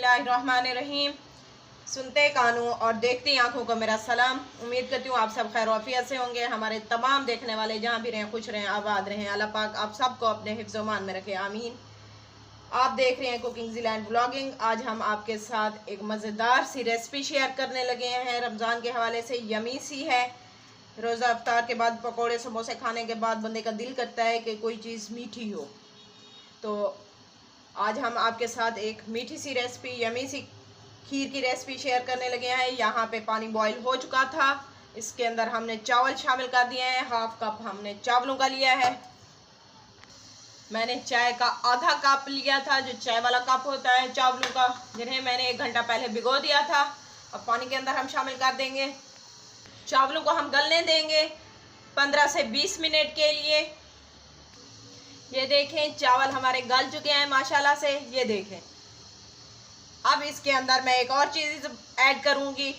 बिस्मिल्लाहिर्रहमानिर्रहीम। सुनते कानों और देखते आंखों को मेरा सलाम। उम्मीद करती हूँ आप सब खैर वाफियत से होंगे। हमारे तमाम देखने वाले जहाँ भी रहें खुश रहें, आबाद रहें। अल्लाह पाक आप सबको अपने हिफ्ज़-ओ-मान में रखे, आमीन। आप देख रहे हैं कुकिंग ज़ीलैंड ब्लॉगिंग। आज हम आपके साथ एक मज़ेदार सी रेसिपी शेयर करने लगे हैं। रमज़ान के हवाले से यमी सी है। रोज़ा इफ्तार के बाद पकौड़े समोसे खाने के बाद बंदे का दिल करता है कि कोई चीज़ मीठी हो। तो आज हम आपके साथ एक मीठी सी रेसिपी, यमी सी खीर की रेसिपी शेयर करने लगे हैं। यहाँ पे पानी बॉईल हो चुका था, इसके अंदर हमने चावल शामिल कर दिए हैं। हाफ कप हमने चावलों का लिया है। मैंने चाय का आधा कप लिया था, जो चाय वाला कप होता है चावलों का, जिन्हें मैंने 1 घंटा पहले भिगो दिया था। अब पानी के अंदर हम शामिल कर देंगे। चावलों को हम गलने देंगे 15 से 20 मिनट के लिए। ये देखें चावल हमारे गल चुके हैं माशाल्लाह से, ये देखें। अब इसके अंदर मैं एक और चीज़ ऐड करूँगी,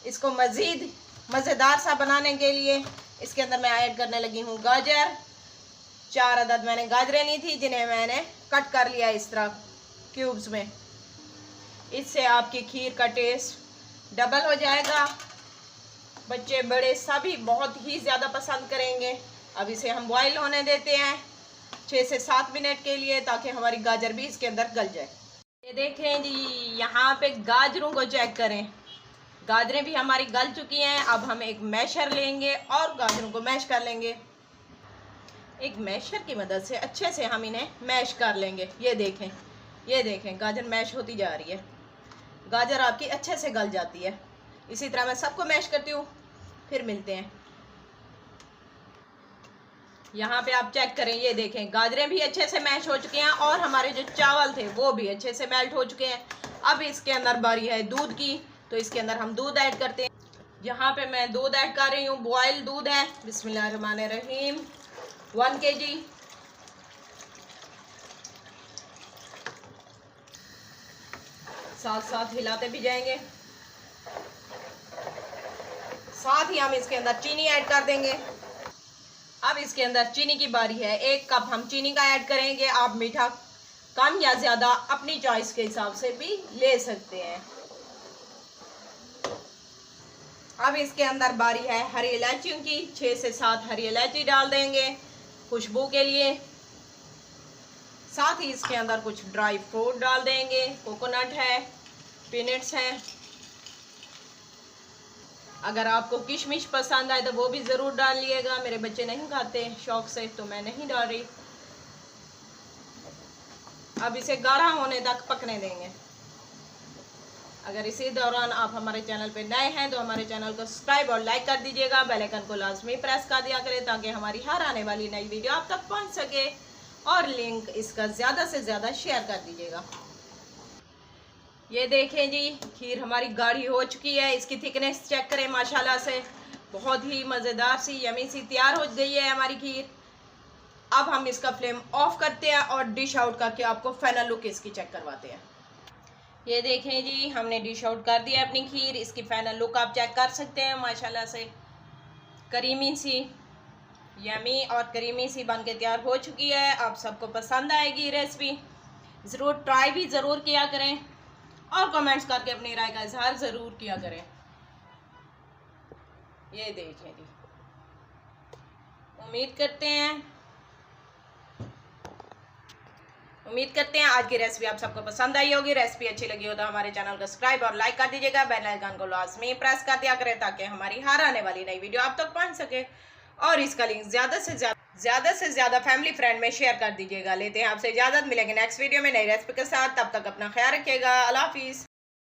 इसको मज़ीद मज़ेदार सा बनाने के लिए। इसके अंदर मैं ऐड करने लगी हूँ गाजर। 4 अदद मैंने गाजरें ली थी, जिन्हें मैंने कट कर लिया इस तरह क्यूब्स में। इससे आपकी खीर का टेस्ट डबल हो जाएगा। बच्चे बड़े सभी बहुत ही ज़्यादा पसंद करेंगे। अब इसे हम बॉईल होने देते हैं 6 से 7 मिनट के लिए, ताकि हमारी गाजर भी इसके अंदर गल जाए। ये देखें जी, यहाँ पे गाजरों को चेक करें। गाजरें भी हमारी गल चुकी हैं। अब हम एक मैशर लेंगे और गाजरों को मैश कर लेंगे। एक मैशर की मदद से अच्छे से हम इन्हें मैश कर लेंगे। ये देखें गाजर मैश होती जा रही है। गाजर आपकी अच्छे से गल जाती है। इसी तरह मैं सबको मैश करती हूँ, फिर मिलते हैं। यहाँ पे आप चेक करें, ये देखें गाजरें भी अच्छे से मैश हो चुके हैं और हमारे जो चावल थे वो भी अच्छे से मेल्ट हो चुके हैं। अब इसके अंदर बारी है दूध की, तो इसके अंदर हम दूध ऐड करते हैं। यहाँ पे मैं दूध ऐड कर रही हूँ, बॉयल दूध है। बिस्मिल्लाहिर्रहमानिर्रहीम। 1 kg। साथ साथ हिलाते भी जाएंगे। साथ ही हम इसके अंदर चीनी ऐड कर देंगे। अब इसके अंदर चीनी की बारी है। 1 कप हम चीनी का ऐड करेंगे। आप मीठा कम या ज़्यादा अपनी चॉइस के हिसाब से भी ले सकते हैं। अब इसके अंदर बारी है हरी इलायचियों की। 6 से 7 हरी इलायची डाल देंगे खुशबू के लिए। साथ ही इसके अंदर कुछ ड्राई फ्रूट डाल देंगे। कोकोनट है, पीनट्स हैं। अगर आपको किशमिश पसंद आए तो वो भी ज़रूर डालिएगा। मेरे बच्चे नहीं खाते शौक से, तो मैं नहीं डाल रही। अब इसे गाढ़ा होने तक पकने देंगे। अगर इसी दौरान आप हमारे चैनल पे नए हैं तो हमारे चैनल को सब्सक्राइब और लाइक कर दीजिएगा। बेल आइकन को लाजमी प्रेस कर दिया करें, ताकि हमारी हर आने वाली नई वीडियो आप तक पहुंच सके। और लिंक इसका ज़्यादा से ज़्यादा शेयर कर दीजिएगा। ये देखें जी, खीर हमारी गाढ़ी हो चुकी है। इसकी थिकनेस चेक करें, माशाल्लाह से बहुत ही मज़ेदार सी यमी सी तैयार हो गई है हमारी खीर। अब हम इसका फ्लेम ऑफ करते हैं और डिश आउट करके आपको फाइनल लुक इसकी चेक करवाते हैं। ये देखें जी, हमने डिश आउट कर दिया अपनी खीर। इसकी फाइनल लुक आप चेक कर सकते हैं। माशाल्लाह से करीमी सी, यमी और करीमी सी बन के तैयार हो चुकी है। आप सबको पसंद आएगी रेसिपी। ज़रूर ट्राई भी ज़रूर किया करें और कमेंट्स करके अपनी राय का इजहार ज़रूर किया करें। ये देखें जी, उम्मीद करते हैं आज की रेसिपी आप सबको पसंद आई होगी। रेसिपी अच्छी लगी हो तो हमारे चैनल को सब्सक्राइब और लाइक कर दीजिएगा। बेल आइकन को लाजमी प्रेस कर दिया करें, ताकि हमारी हर आने वाली नई वीडियो आप तक पहुंच सके। और इसका लिंक ज़्यादा से ज़्यादा फैमिली फ्रेंड में शेयर कर दीजिएगा। लेते हैं आपसे इजाज़त, मिलेंगे नेक्स्ट वीडियो में नई रेसिपी के साथ। तब तक अपना ख्याल रखिएगा। अल्लाह हाफिज़।